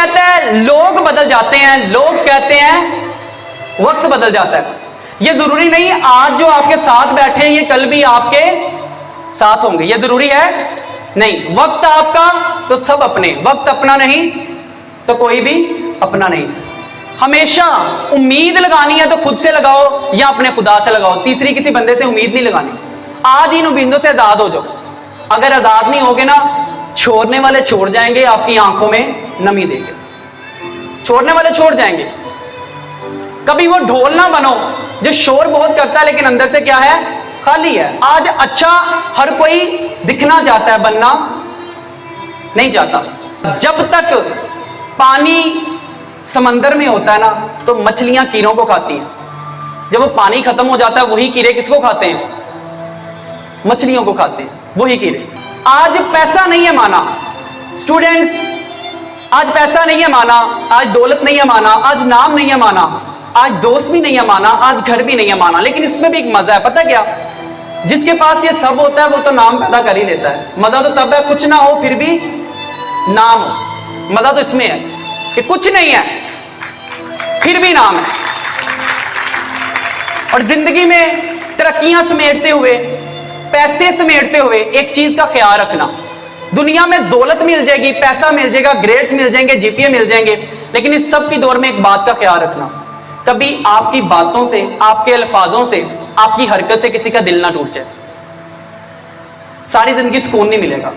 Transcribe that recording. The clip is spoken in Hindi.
कहता है लोग बदल जाते हैं, लोग कहते हैं वक्त बदल जाता है। यह जरूरी नहीं आज जो आपके साथ बैठे हैं ये कल भी आपके साथ होंगे, यह जरूरी है नहीं। वक्त आपका तो सब अपने, वक्त अपना नहीं तो कोई भी अपना नहीं। हमेशा उम्मीद लगानी है तो खुद से लगाओ या अपने खुदा से लगाओ, तीसरी किसी बंदे से उम्मीद नहीं लगानी। आज इन उम्मीदों से आजाद हो जाओ। अगर आजाद नहीं होगे ना, छोड़ने वाले छोड़ जाएंगे, आपकी आंखों में नमी देंगे, छोड़ने वाले छोड़ जाएंगे। कभी वो ढोल ना बनो जो शोर बहुत करता है लेकिन अंदर से क्या है, खाली है। आज अच्छा हर कोई दिखना चाहता है, बनना नहीं चाहता। जब तक पानी समंदर में होता है ना तो मछलियां कीड़ों को खाती हैं। जब वो पानी खत्म हो जाता है वही कीड़े किसको खाते हैं, मछलियों को खाते हैं वही कीड़े। आज पैसा नहीं है माना स्टूडेंट्स, आज पैसा नहीं है माना, आज दौलत नहीं है माना, आज नाम नहीं है माना, आज दोस्त भी नहीं है माना, आज घर भी नहीं है माना। लेकिन इसमें भी एक मजा है, पता क्या, जिसके पास ये सब होता है वो तो नाम पैदा कर ही लेता है। मजा तो तब है कुछ ना हो फिर भी नाम हो। मजा तो इसमें है कि कुछ नहीं है फिर भी नाम है। और जिंदगी में तरक्कियां समेटते हुए, पैसे समेटते हुए एक चीज का ख्याल रखना, दुनिया में दौलत मिल जाएगी, पैसा मिल जाएगा, ग्रेड्स मिल जाएंगे, जीपीए मिल जाएंगे, लेकिन इस सब की दौर में एक बात का ख्याल रखना, कभी आपकी बातों से, आपके अल्फाजों से, आपकी हरकत से किसी का दिल ना टूट जाए। सारी जिंदगी सुकून नहीं मिलेगा।